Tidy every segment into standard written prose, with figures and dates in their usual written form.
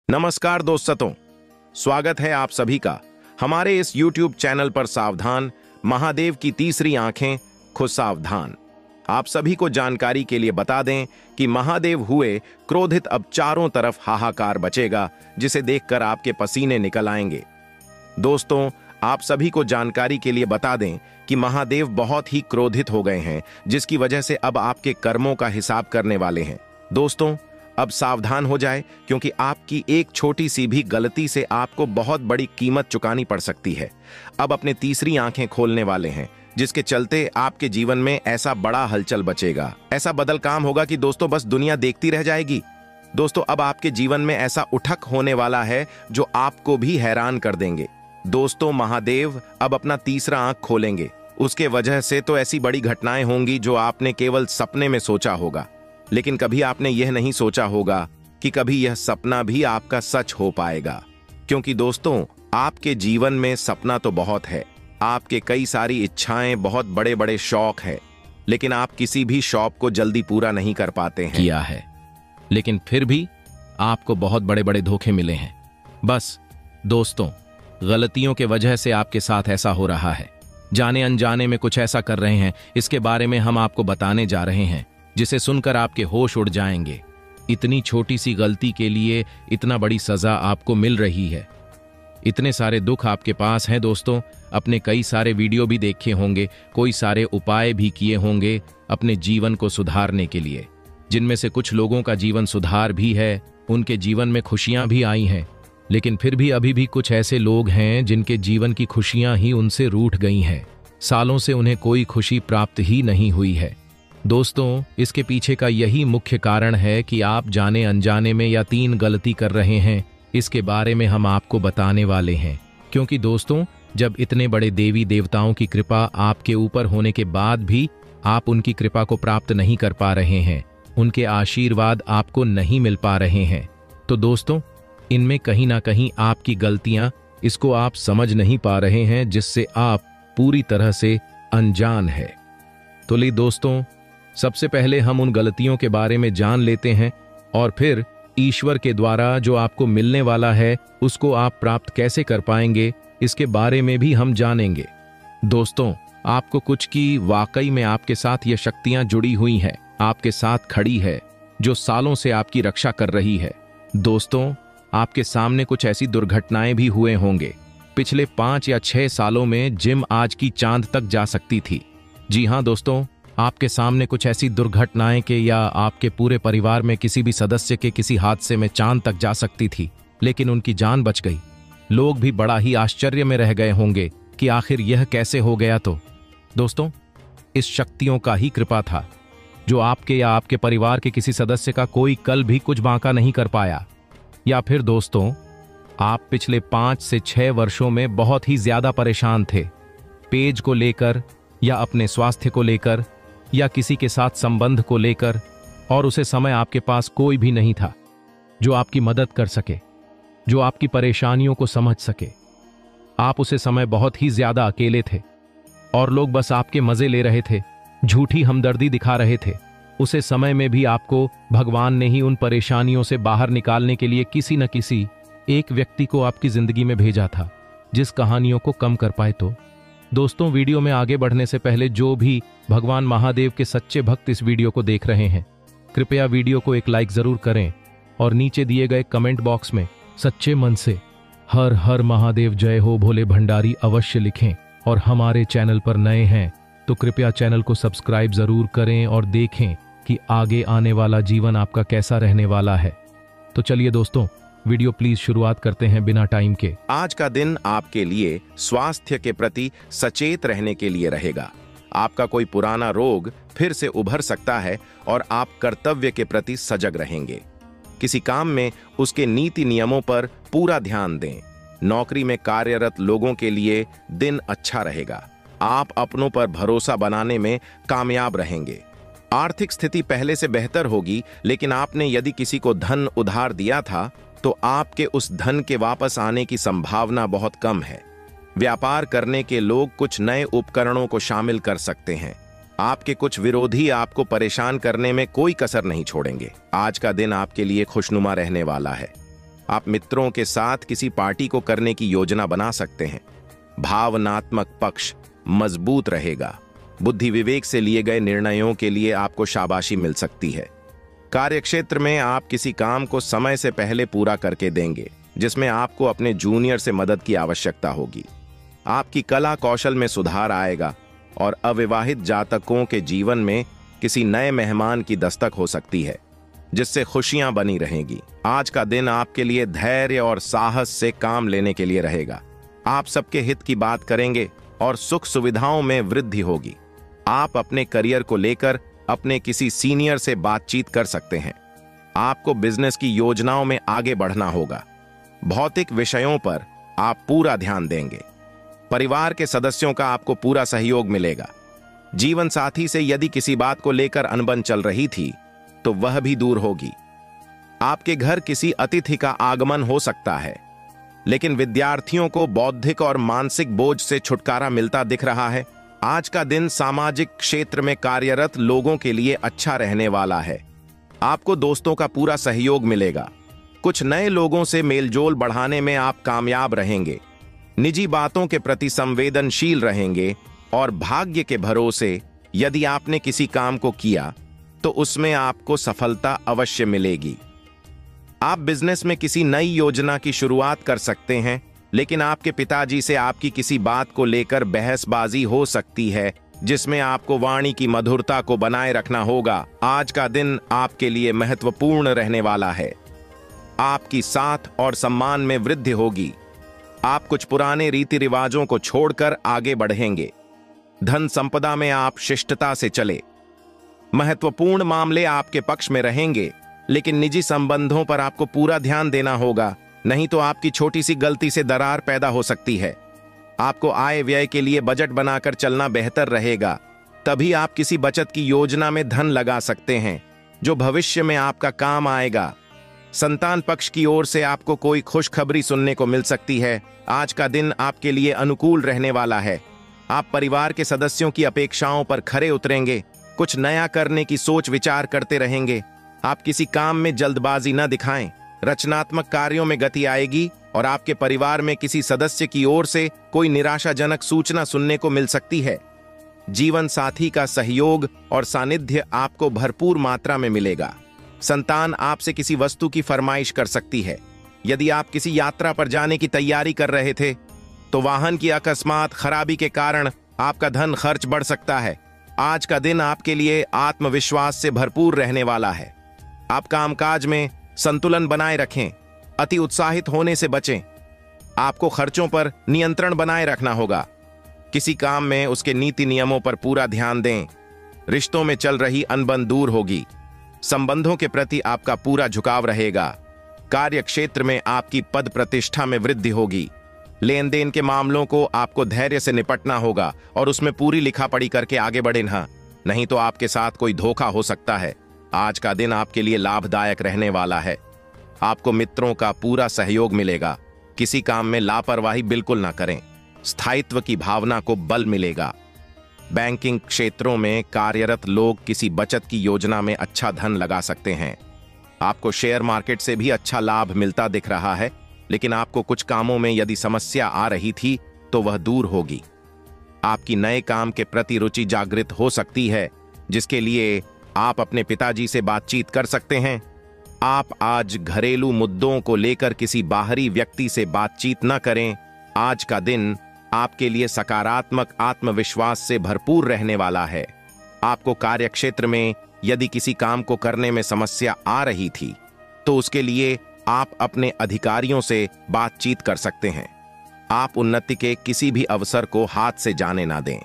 नमस्कार दोस्तों, स्वागत है आप सभी का हमारे इस YouTube चैनल पर। सावधान, महादेव की तीसरी आंखें, खुद सावधान। आप सभी को जानकारी के लिए बता दें कि महादेव हुए क्रोधित। अब चारों तरफ हाहाकार बचेगा, जिसे देखकर आपके पसीने निकल आएंगे। दोस्तों, आप सभी को जानकारी के लिए बता दें कि महादेव बहुत ही क्रोधित हो गए हैं, जिसकी वजह से अब आपके कर्मों का हिसाब करने वाले हैं। दोस्तों, अब सावधान हो जाए, क्योंकि आपकी एक छोटी सी भी गलती से आपको बहुत बड़ी कीमत चुकानी पड़ सकती है। अब अपने तीसरी आंखें खोलने वाले हैं, जिसके चलते आपके जीवन में ऐसा बड़ा हलचल बचेगा, ऐसा बदल काम होगा कि दोस्तों बस दुनिया देखती रह जाएगी। दोस्तों, अब आपके जीवन में ऐसा उठक होने वाला है जो आपको भी हैरान कर देंगे। दोस्तों, महादेव अब अपना तीसरा आंख खोलेंगे। उसके वजह से तो ऐसी बड़ी घटनाएं होंगी जो आपने केवल सपने में सोचा होगा, लेकिन कभी आपने यह नहीं सोचा होगा कि कभी यह सपना भी आपका सच हो पाएगा। क्योंकि दोस्तों, आपके जीवन में सपना तो बहुत है, आपके कई सारी इच्छाएं, बहुत बड़े बड़े शौक है, लेकिन आप किसी भी शौक को जल्दी पूरा नहीं कर पाते हैं। किया है, लेकिन फिर भी आपको बहुत बड़े बड़े धोखे मिले हैं। बस दोस्तों, गलतियों के वजह से आपके साथ ऐसा हो रहा है। जाने अनजाने में कुछ ऐसा कर रहे हैं, इसके बारे में हम आपको बताने जा रहे हैं, जिसे सुनकर आपके होश उड़ जाएंगे। इतनी छोटी सी गलती के लिए इतना बड़ी सजा आपको मिल रही है। इतने सारे दुख आपके पास हैं दोस्तों। अपने कई सारे वीडियो भी देखे होंगे, कोई सारे उपाय भी किए होंगे अपने जीवन को सुधारने के लिए, जिनमें से कुछ लोगों का जीवन सुधार भी है, उनके जीवन में खुशियां भी आई हैं। लेकिन फिर भी अभी भी कुछ ऐसे लोग हैं जिनके जीवन की खुशियां ही उनसे रूठ गई हैं। सालों से उन्हें कोई खुशी प्राप्त ही नहीं हुई है। दोस्तों, इसके पीछे का यही मुख्य कारण है कि आप जाने अनजाने में या 3 गलती कर रहे हैं। इसके बारे में हम आपको बताने वाले हैं। क्योंकि दोस्तों, जब इतने बड़े देवी देवताओं की कृपा आपके ऊपर होने के बाद भी आप उनकी कृपा को प्राप्त नहीं कर पा रहे हैं, उनके आशीर्वाद आपको नहीं मिल पा रहे हैं, तो दोस्तों, इनमें कहीं ना कहीं आपकी गलतियां, इसको आप समझ नहीं पा रहे हैं, जिससे आप पूरी तरह से अनजान है। तो ली दोस्तों, सबसे पहले हम उन गलतियों के बारे में जान लेते हैं, और फिर ईश्वर के द्वारा जो आपको मिलने वाला है उसको आप प्राप्त कैसे कर पाएंगे, इसके बारे में भी हम जानेंगे। दोस्तों, आपको कुछ की वाकई में आपके साथ ये शक्तियां जुड़ी हुई हैं, आपके साथ खड़ी है, जो सालों से आपकी रक्षा कर रही है। दोस्तों, आपके सामने कुछ ऐसी दुर्घटनाएं भी हुए होंगे। पिछले 5 या 6 सालों में जिम आज की चांद तक जा सकती थी। जी हाँ दोस्तों, आपके सामने कुछ ऐसी दुर्घटनाएं के या आपके पूरे परिवार में किसी भी सदस्य के किसी हादसे में चांद तक जा सकती थी, लेकिन उनकी जान बच गई। लोग भी बड़ा ही आश्चर्य में रह गए होंगे कि आखिर यह कैसे हो गया। तो दोस्तों, इस शक्तियों का ही कृपा था, जो आपके या आपके परिवार के किसी सदस्य का कोई कल भी कुछ बांका नहीं कर पाया। या फिर दोस्तों, आप पिछले 5 से 6 वर्षों में बहुत ही ज्यादा परेशान थे, पेज को लेकर या अपने स्वास्थ्य को लेकर या किसी के साथ संबंध को लेकर, और उसे समय आपके पास कोई भी नहीं था जो आपकी मदद कर सके, जो आपकी परेशानियों को समझ सके। आप उसे समय बहुत ही ज्यादा अकेले थे और लोग बस आपके मजे ले रहे थे, झूठी हमदर्दी दिखा रहे थे। उसे समय में भी आपको भगवान ने ही उन परेशानियों से बाहर निकालने के लिए किसी न किसी एक व्यक्ति को आपकी जिंदगी में भेजा था, जिस कहानियों को कम कर पाए। तो दोस्तों, वीडियो में आगे बढ़ने से पहले जो भी भगवान महादेव के सच्चे भक्त इस वीडियो को देख रहे हैं, कृपया वीडियो को एक लाइक जरूर करें और नीचे दिए गए कमेंट बॉक्स में सच्चे मन से हर हर महादेव जय हो भोले भंडारी अवश्य लिखें। और हमारे चैनल पर नए हैं तो कृपया चैनल को सब्सक्राइब जरूर करें और देखें कि आगे आने वाला जीवन आपका कैसा रहने वाला है। तो चलिए दोस्तों, वीडियो प्लीज शुरुआत करते हैं बिना टाइम के। आज का दिन आपके लिए स्वास्थ्य के प्रति सचेत रहने के लिए रहेगा। आपका कोई पुराना रोग फिर से उभर सकता है और आप कर्तव्य के प्रति सजग रहेंगे। किसी काम में उसके नीति नियमों पर पूरा ध्यान दें। नौकरी में कार्यरत लोगों के लिए दिन अच्छा रहेगा। आप अपनों पर भरोसा बनाने में कामयाब रहेंगे। आर्थिक स्थिति पहले से बेहतर होगी, लेकिन आपने यदि किसी को धन उधार दिया था तो आपके उस धन के वापस आने की संभावना बहुत कम है। व्यापार करने के लोग कुछ नए उपकरणों को शामिल कर सकते हैं। आपके कुछ विरोधी आपको परेशान करने में कोई कसर नहीं छोड़ेंगे। आज का दिन आपके लिए खुशनुमा रहने वाला है। आप मित्रों के साथ किसी पार्टी को करने की योजना बना सकते हैं। भावनात्मक पक्ष मजबूत रहेगा। बुद्धि विवेक से लिए गए निर्णयों के लिए आपको शाबाशी मिल सकती है। कार्यक्षेत्र में आप किसी काम को समय से पहले पूरा करके देंगे, जिसमें आपको अपने जूनियर से मदद की आवश्यकता होगी। आपकी कला कौशल में सुधार आएगा और अविवाहित जातकों के जीवन में किसी नए मेहमान की दस्तक हो सकती है, जिससे खुशियां बनी रहेंगी। आज का दिन आपके लिए धैर्य और साहस से काम लेने के लिए रहेगा। आप सबके हित की बात करेंगे और सुख सुविधाओं में वृद्धि होगी। आप अपने करियर को लेकर अपने किसी सीनियर से बातचीत कर सकते हैं। आपको बिजनेस की योजनाओं में आगे बढ़ना होगा। भौतिक विषयों पर आप पूरा ध्यान देंगे। परिवार के सदस्यों का आपको पूरा सहयोग मिलेगा। जीवन साथी से यदि किसी बात को लेकर अनबन चल रही थी तो वह भी दूर होगी। आपके घर किसी अतिथि का आगमन हो सकता है, लेकिन विद्यार्थियों को बौद्धिक और मानसिक बोझ से छुटकारा मिलता दिख रहा है। आज का दिन सामाजिक क्षेत्र में कार्यरत लोगों के लिए अच्छा रहने वाला है। आपको दोस्तों का पूरा सहयोग मिलेगा। कुछ नए लोगों से मेलजोल बढ़ाने में आप कामयाब रहेंगे। निजी बातों के प्रति संवेदनशील रहेंगे और भाग्य के भरोसे यदि आपने किसी काम को किया तो उसमें आपको सफलता अवश्य मिलेगी। आप बिजनेस में किसी नई योजना की शुरुआत कर सकते हैं, लेकिन आपके पिताजी से आपकी किसी बात को लेकर बहसबाजी हो सकती है, जिसमें आपको वाणी की मधुरता को बनाए रखना होगा। आज का दिन आपके लिए महत्वपूर्ण रहने वाला है। आपकी साथ और सम्मान में वृद्धि होगी। आप कुछ पुराने रीति रिवाजों को छोड़कर आगे बढ़ेंगे। धन संपदा में आप शिष्टता से चले। महत्वपूर्ण मामले आपके पक्ष में रहेंगे, लेकिन निजी संबंधों पर आपको पूरा ध्यान देना होगा, नहीं तो आपकी छोटी सी गलती से दरार पैदा हो सकती है। आपको आय व्यय के लिए बजट बनाकर चलना बेहतर रहेगा। तभी आप किसी बचत की योजना में धन लगा सकते हैं, जो भविष्य में आपका काम आएगा। संतान पक्ष की ओर से आपको कोई खुशखबरी सुनने को मिल सकती है। आज का दिन आपके लिए अनुकूल रहने वाला है। आप परिवार के सदस्यों की अपेक्षाओं पर खरे उतरेंगे। कुछ नया करने की सोच विचार करते रहेंगे। आप किसी काम में जल्दबाजी न दिखाएं। रचनात्मक कार्यों में गति आएगी और आपके परिवार में किसी सदस्य की ओर से कोई निराशाजनक सूचना सुनने को मिल सकती है। जीवन साथी का सहयोग और सानिध्य आपको भरपूर मात्रा में मिलेगा। संतान आपसे किसी वस्तु की फरमाइश कर सकती है। यदि आप किसी यात्रा पर जाने की तैयारी कर रहे थे तो वाहन की अकस्मात खराबी के कारण आपका धन खर्च बढ़ सकता है। आज का दिन आपके लिए आत्मविश्वास से भरपूर रहने वाला है। आप कामकाज में संतुलन बनाए रखें। अति उत्साहित होने से बचें। आपको खर्चों पर नियंत्रण बनाए रखना होगा। किसी काम में उसके नीति नियमों पर पूरा ध्यान दें। रिश्तों में चल रही अनबन दूर होगी। संबंधों के प्रति आपका पूरा झुकाव रहेगा। कार्य क्षेत्र में आपकी पद प्रतिष्ठा में वृद्धि होगी। लेन देन के मामलों को आपको धैर्य से निपटना होगा और उसमें पूरी लिखापढ़ी करके आगे बढ़ना, नहीं तो आपके साथ कोई धोखा हो सकता है। आज का दिन आपके लिए लाभदायक रहने वाला है। आपको मित्रों का पूरा सहयोग मिलेगा। किसी काम में लापरवाही बिल्कुल ना करें। स्थायित्व की भावना को बल मिलेगा। बैंकिंग क्षेत्रों में कार्यरत लोग किसी बचत की योजना में अच्छा धन लगा सकते हैं। आपको शेयर मार्केट से भी अच्छा लाभ मिलता दिख रहा है, लेकिन आपको कुछ कामों में यदि समस्या आ रही थी तो वह दूर होगी। आपकी नए काम के प्रति रुचि जागृत हो सकती है, जिसके लिए आप अपने पिताजी से बातचीत कर सकते हैं। आप आज घरेलू मुद्दों को लेकर किसी बाहरी व्यक्ति से बातचीत न करें। आज का दिन आपके लिए सकारात्मक आत्मविश्वास से भरपूर रहने वाला है। आपको कार्यक्षेत्र में यदि किसी काम को करने में समस्या आ रही थी तो उसके लिए आप अपने अधिकारियों से बातचीत कर सकते हैं। आप उन्नति के किसी भी अवसर को हाथ से जाने ना दें।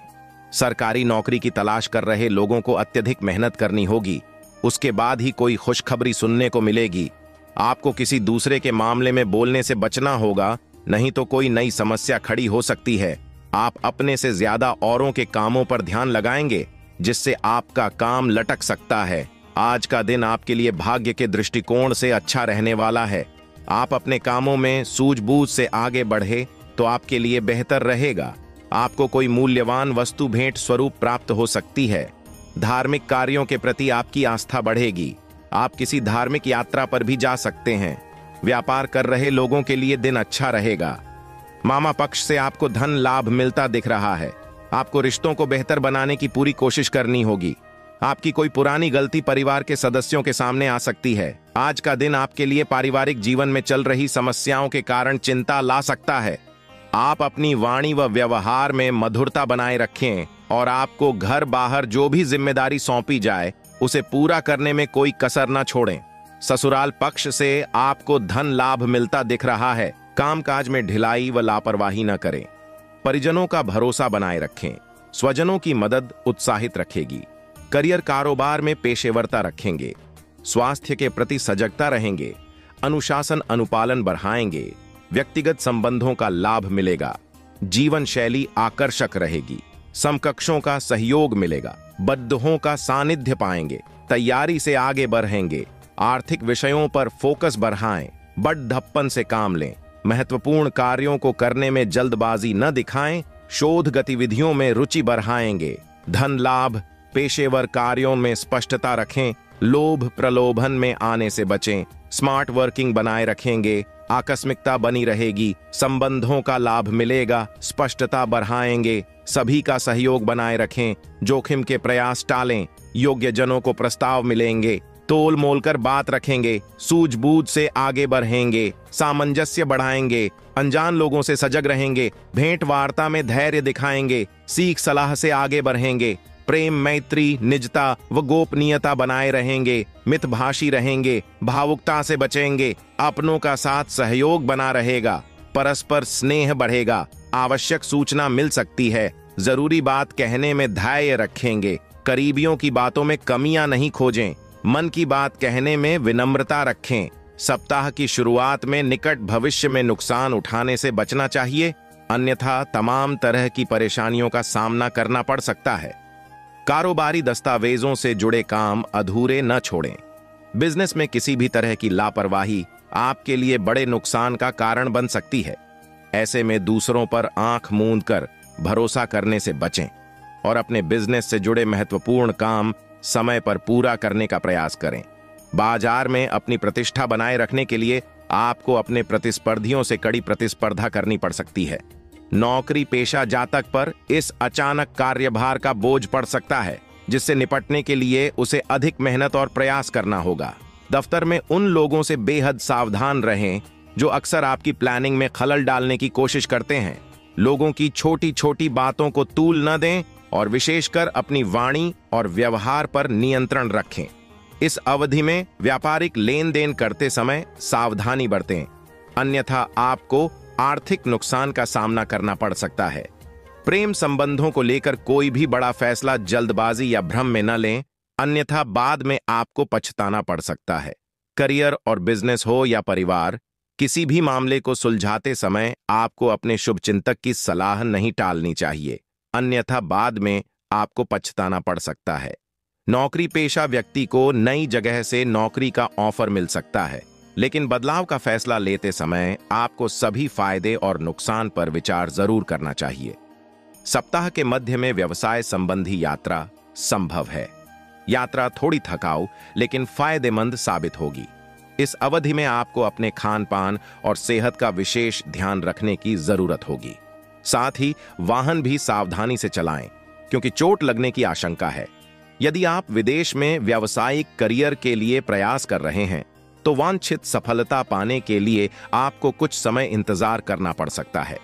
सरकारी नौकरी की तलाश कर रहे लोगों को अत्यधिक मेहनत करनी होगी। उसके बाद ही कोई खुशखबरी सुनने को मिलेगी। आपको किसी दूसरे के मामले में बोलने से बचना होगा, नहीं तो कोई नई समस्या खड़ी हो सकती है। आप अपने से ज्यादा औरों के कामों पर ध्यान लगाएंगे, जिससे आपका काम लटक सकता है। आज का दिन आपके लिए भाग्य के दृष्टिकोण से अच्छा रहने वाला है। आप अपने कामों में सूझबूझ से आगे बढ़े तो आपके लिए बेहतर रहेगा। आपको कोई मूल्यवान वस्तु भेंट स्वरूप प्राप्त हो सकती है। धार्मिक कार्यों के प्रति आपकी आस्था बढ़ेगी। आप किसी धार्मिक यात्रा पर भी जा सकते हैं। व्यापार कर रहे लोगों के लिए दिन अच्छा रहेगा। मामा पक्ष से आपको धन लाभ मिलता दिख रहा है। आपको रिश्तों को बेहतर बनाने की पूरी कोशिश करनी होगी। आपकी कोई पुरानी गलती परिवार के सदस्यों के सामने आ सकती है। आज का दिन आपके लिए पारिवारिक जीवन में चल रही समस्याओं के कारण चिंता ला सकता है। आप अपनी वाणी व व्यवहार में मधुरता बनाए रखें और आपको घर बाहर जो भी जिम्मेदारी सौंपी जाए उसे पूरा करने में कोई कसर न छोड़ें। ससुराल पक्ष से आपको धन लाभ मिलता दिख रहा है। कामकाज में ढिलाई व लापरवाही न करें। परिजनों का भरोसा बनाए रखें। स्वजनों की मदद उत्साहित रखेगी। करियर कारोबार में पेशेवरता रखेंगे। स्वास्थ्य के प्रति सजगता रहेंगे। अनुशासन अनुपालन बढ़ाएंगे। व्यक्तिगत संबंधों का लाभ मिलेगा। जीवन शैली आकर्षक रहेगी। समकक्षों का सहयोग मिलेगा। बद्दों का सानिध्य पाएंगे। तैयारी से आगे बढ़ेंगे। आर्थिक विषयों पर फोकस बढ़ाएं। बड़धप्पन से काम लें। महत्वपूर्ण कार्यों को करने में जल्दबाजी न दिखाएं। शोध गतिविधियों में रुचि बढ़ाएंगे। धन लाभ, पेशेवर कार्यों में स्पष्टता रखें। लोभ प्रलोभन में आने से बचें। स्मार्ट वर्किंग बनाए रखेंगे। आकस्मिकता बनी रहेगी। संबंधों का लाभ मिलेगा। स्पष्टता बढ़ाएंगे। सभी का सहयोग बनाए रखें। जोखिम के प्रयास टालें। योग्य जनों को प्रस्ताव मिलेंगे। तोल मोल कर बात रखेंगे। सूझबूझ से आगे बढ़ेंगे। सामंजस्य बढ़ाएंगे। अनजान लोगों से सजग रहेंगे। भेंट वार्ता में धैर्य दिखाएंगे। सीख सलाह से आगे बढ़ेंगे। प्रेम, मैत्री, निजता व गोपनीयता बनाए रहेंगे। मितभाषी रहेंगे। भावुकता से बचेंगे। अपनों का साथ सहयोग बना रहेगा। परस्पर स्नेह बढ़ेगा। आवश्यक सूचना मिल सकती है। जरूरी बात कहने में धैर्य रखेंगे। करीबियों की बातों में कमियां नहीं खोजें। मन की बात कहने में विनम्रता रखें। सप्ताह की शुरुआत में निकट भविष्य में नुकसान उठाने से बचना चाहिए, अन्यथा तमाम तरह की परेशानियों का सामना करना पड़ सकता है। कारोबारी दस्तावेजों से जुड़े काम अधूरे न छोड़ें। बिजनेस में किसी भी तरह की लापरवाही आपके लिए बड़े नुकसान का कारण बन सकती है। ऐसे में दूसरों पर आंख मूंद कर भरोसा करने से बचें और अपने बिजनेस से जुड़े महत्वपूर्ण काम समय पर पूरा करने का प्रयास करें। बाजार में अपनी प्रतिष्ठा बनाए रखने के लिए आपको अपने प्रतिस्पर्धियों से कड़ी प्रतिस्पर्धा करनी पड़ सकती है। नौकरी पेशा जातक पर इस अचानक कार्यभार का बोझ पड़ सकता है, जिससे निपटने के लिए उसे अधिक मेहनत और प्रयास करना होगा। दफ्तर में उन लोगों से बेहद सावधान रहें जो अक्सर आपकी प्लानिंग में खलल डालने की कोशिश करते हैं। लोगों की छोटी छोटी बातों को तूल न दें और विशेषकर अपनी वाणी और व्यवहार पर नियंत्रण रखें। इस अवधि में व्यापारिक लेन देन करते समय सावधानी बरतें, अन्यथा आपको आर्थिक नुकसान का सामना करना पड़ सकता है। प्रेम संबंधों को लेकर कोई भी बड़ा फैसला जल्दबाजी या भ्रम में न लें, अन्यथा बाद में आपको पछताना पड़ सकता है। करियर और बिजनेस हो या परिवार, किसी भी मामले को सुलझाते समय आपको अपने शुभचिंतक की सलाह नहीं टालनी चाहिए, अन्यथा बाद में आपको पछताना पड़ सकता है। नौकरी पेशा व्यक्ति को नई जगह से नौकरी का ऑफर मिल सकता है, लेकिन बदलाव का फैसला लेते समय आपको सभी फायदे और नुकसान पर विचार जरूर करना चाहिए। सप्ताह के मध्य में व्यवसाय संबंधी यात्रा संभव है। यात्रा थोड़ी थकाऊ लेकिन फायदेमंद साबित होगी। इस अवधि में आपको अपने खान पान और सेहत का विशेष ध्यान रखने की जरूरत होगी। साथ ही वाहन भी सावधानी से चलाएं, क्योंकि चोट लगने की आशंका है। यदि आप विदेश में व्यावसायिक करियर के लिए प्रयास कर रहे हैं, तो वांछित सफलता पाने के लिए आपको कुछ समय इंतजार करना पड़ सकता है।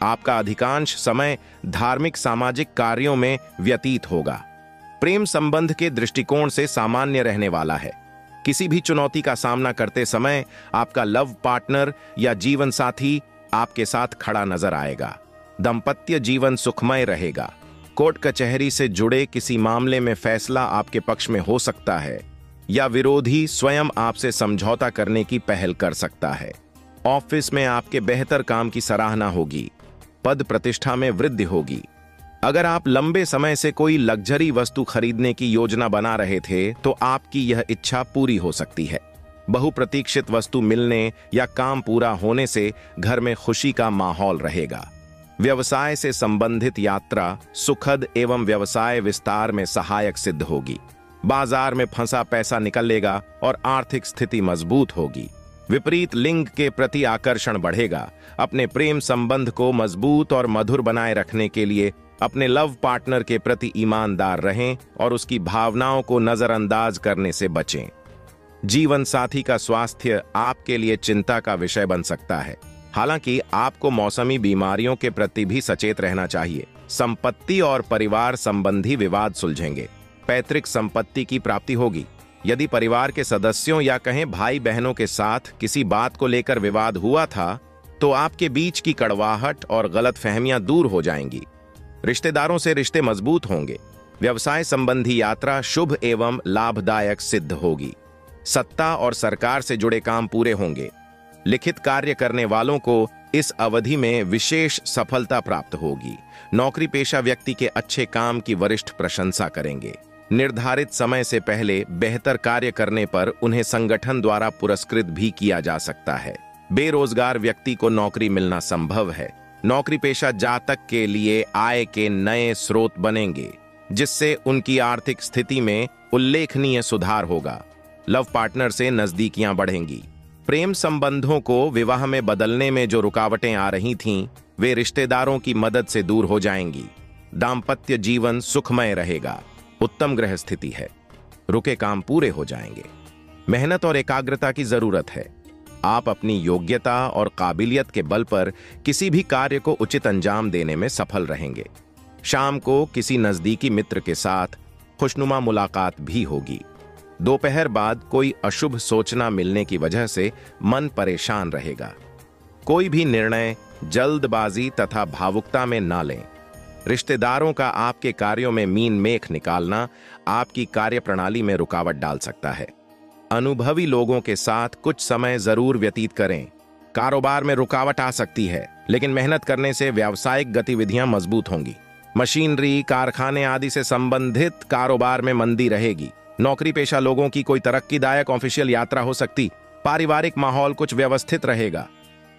आपका अधिकांश समय धार्मिक सामाजिक कार्यों में व्यतीत होगा। प्रेम संबंध के दृष्टिकोण से सामान्य रहने वाला है। किसी भी चुनौती का सामना करते समय आपका लव पार्टनर या जीवन साथी आपके साथ खड़ा नजर आएगा। दाम्पत्य जीवन सुखमय रहेगा। कोर्ट कचहरी से जुड़े किसी मामले में फैसला आपके पक्ष में हो सकता है, या विरोधी स्वयं आपसे समझौता करने की पहल कर सकता है। ऑफिस में आपके बेहतर काम की सराहना होगी। पद प्रतिष्ठा में वृद्धि होगी। अगर आप लंबे समय से कोई लग्जरी वस्तु खरीदने की योजना बना रहे थे, तो आपकी यह इच्छा पूरी हो सकती है। बहुप्रतीक्षित वस्तु मिलने या काम पूरा होने से घर में खुशी का माहौल रहेगा। व्यवसाय से संबंधित यात्रा सुखद एवं व्यवसाय विस्तार में सहायक सिद्ध होगी। बाजार में फंसा पैसा निकलेगा और आर्थिक स्थिति मजबूत होगी। विपरीत लिंग के प्रति आकर्षण बढ़ेगा। अपने प्रेम संबंध को मजबूत और मधुर बनाए रखने के लिए अपने लव पार्टनर के प्रति ईमानदार रहें और उसकी भावनाओं को नजरअंदाज करने से बचें। जीवन साथी का स्वास्थ्य आपके लिए चिंता का विषय बन सकता है। हालांकि आपको मौसमी बीमारियों के प्रति भी सचेत रहना चाहिए। संपत्ति और परिवार संबंधी विवाद सुलझेंगे। पैतृक संपत्ति की प्राप्ति होगी। यदि परिवार के सदस्यों या कहें भाई बहनों के साथ किसी बात को लेकर विवाद हुआ था, तो आपके बीच की कड़वाहट और गलतफहमियां दूर हो जाएंगी। रिश्तेदारों से रिश्ते मजबूत होंगे। व्यवसाय संबंधी यात्रा शुभ एवं लाभदायक सिद्ध होगी। सत्ता और सरकार से जुड़े काम पूरे होंगे। लिखित कार्य करने वालों को इस अवधि में विशेष सफलता प्राप्त होगी। नौकरी पेशा व्यक्ति के अच्छे काम की वरिष्ठ प्रशंसा करेंगे। निर्धारित समय से पहले बेहतर कार्य करने पर उन्हें संगठन द्वारा पुरस्कृत भी किया जा सकता है। बेरोजगार व्यक्ति को नौकरी मिलना संभव है। नौकरी पेशा जातक के लिए आय के नए स्रोत बनेंगे, जिससे उनकी आर्थिक स्थिति में उल्लेखनीय सुधार होगा। लव पार्टनर से नजदीकियां बढ़ेंगी। प्रेम संबंधों को विवाह में बदलने में जो रुकावटें आ रही थीं, वे रिश्तेदारों की मदद से दूर हो जाएंगी। दाम्पत्य जीवन सुखमय रहेगा। उत्तम ग्रह स्थिति है। रुके काम पूरे हो जाएंगे। मेहनत और एकाग्रता की जरूरत है। आप अपनी योग्यता और काबिलियत के बल पर किसी भी कार्य को उचित अंजाम देने में सफल रहेंगे। शाम को किसी नजदीकी मित्र के साथ खुशनुमा मुलाकात भी होगी। दोपहर बाद कोई अशुभ सोचना मिलने की वजह से मन परेशान रहेगा। कोई भी निर्णय जल्दबाजी तथा भावुकता में ना लें। रिश्तेदारों का आपके कार्यों में मीन मेख निकालना आपकी कार्यप्रणाली में रुकावट डाल सकता है। अनुभवी लोगों के साथ कुछ समय जरूर व्यतीत करें। कारोबार में रुकावट आ सकती है, लेकिन मेहनत करने से व्यावसायिक गतिविधियां मजबूत होंगी। मशीनरी, कारखाने आदि से संबंधित कारोबार में मंदी रहेगी। नौकरी पेशा लोगों की कोई तरक्कीदायक ऑफिशियल यात्रा हो सकती। पारिवारिक माहौल कुछ व्यवस्थित रहेगा।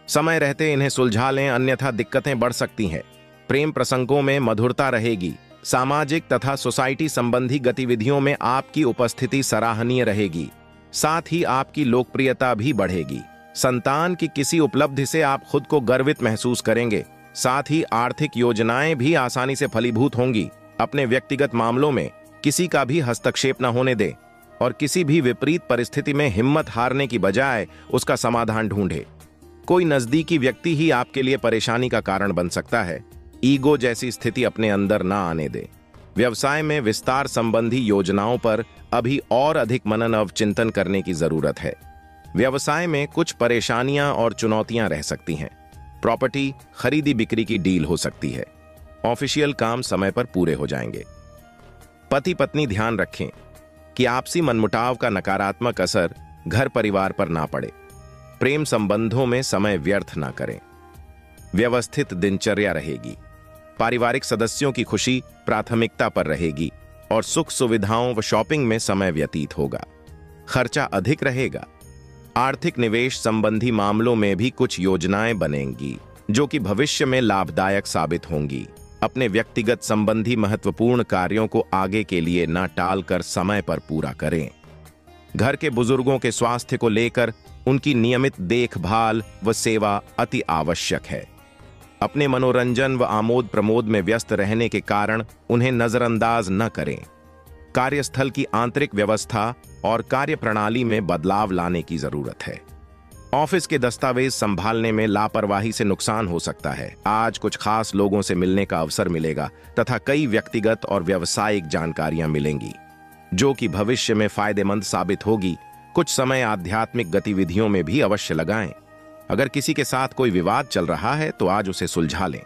समय रहते इन्हें सुलझा लें, अन्यथा दिक्कतें बढ़ सकती हैं। प्रेम प्रसंगों में मधुरता रहेगी। सामाजिक तथा सोसाइटी संबंधी गतिविधियों में आपकी उपस्थिति सराहनीय रहेगी। साथ ही आपकी लोकप्रियता भी बढ़ेगी। संतान की किसी उपलब्धि से आप खुद को गर्वित महसूस करेंगे। साथ ही आर्थिक योजनाएं भी आसानी से फलीभूत होंगी। अपने व्यक्तिगत मामलों में किसी का भी हस्तक्षेप न होने दें और किसी भी विपरीत परिस्थिति में हिम्मत हारने की बजाय उसका समाधान ढूंढे। कोई नजदीकी व्यक्ति ही आपके लिए परेशानी का कारण बन सकता है। ईगो जैसी स्थिति अपने अंदर ना आने दे। व्यवसाय में विस्तार संबंधी योजनाओं पर अभी और अधिक मनन और चिंतन करने की जरूरत है। व्यवसाय में कुछ परेशानियां और चुनौतियां रह सकती हैं। प्रॉपर्टी खरीदी बिक्री की डील हो सकती है। ऑफिशियल काम समय पर पूरे हो जाएंगे। पति पत्नी ध्यान रखें कि आपसी मनमुटाव का नकारात्मक असर घर परिवार पर ना पड़े। प्रेम संबंधों में समय व्यर्थ ना करें। व्यवस्थित दिनचर्या रहेगी। पारिवारिक सदस्यों की खुशी प्राथमिकता पर रहेगी और सुख सुविधाओं व शॉपिंग में समय व्यतीत होगा। खर्चा अधिक रहेगा। आर्थिक निवेश संबंधी मामलों में भी कुछ योजनाएं बनेंगी जो कि भविष्य में लाभदायक साबित होंगी। अपने व्यक्तिगत संबंधी महत्वपूर्ण कार्यों को आगे के लिए न टालकर समय पर पूरा करें। घर के बुजुर्गों के स्वास्थ्य को लेकर उनकी नियमित देखभाल व सेवा अति आवश्यक है। अपने मनोरंजन व आमोद प्रमोद में व्यस्त रहने के कारण उन्हें नजरअंदाज न करें। कार्यस्थल की आंतरिक व्यवस्था और कार्यप्रणाली में बदलाव लाने की जरूरत है। ऑफिस के दस्तावेज संभालने में लापरवाही से नुकसान हो सकता है। आज कुछ खास लोगों से मिलने का अवसर मिलेगा तथा कई व्यक्तिगत और व्यावसायिक जानकारियां मिलेंगी जो कि भविष्य में फायदेमंद साबित होगी। कुछ समय आध्यात्मिक गतिविधियों में भी अवश्य लगाएं। अगर किसी के साथ कोई विवाद चल रहा है तो आज उसे सुलझा लें।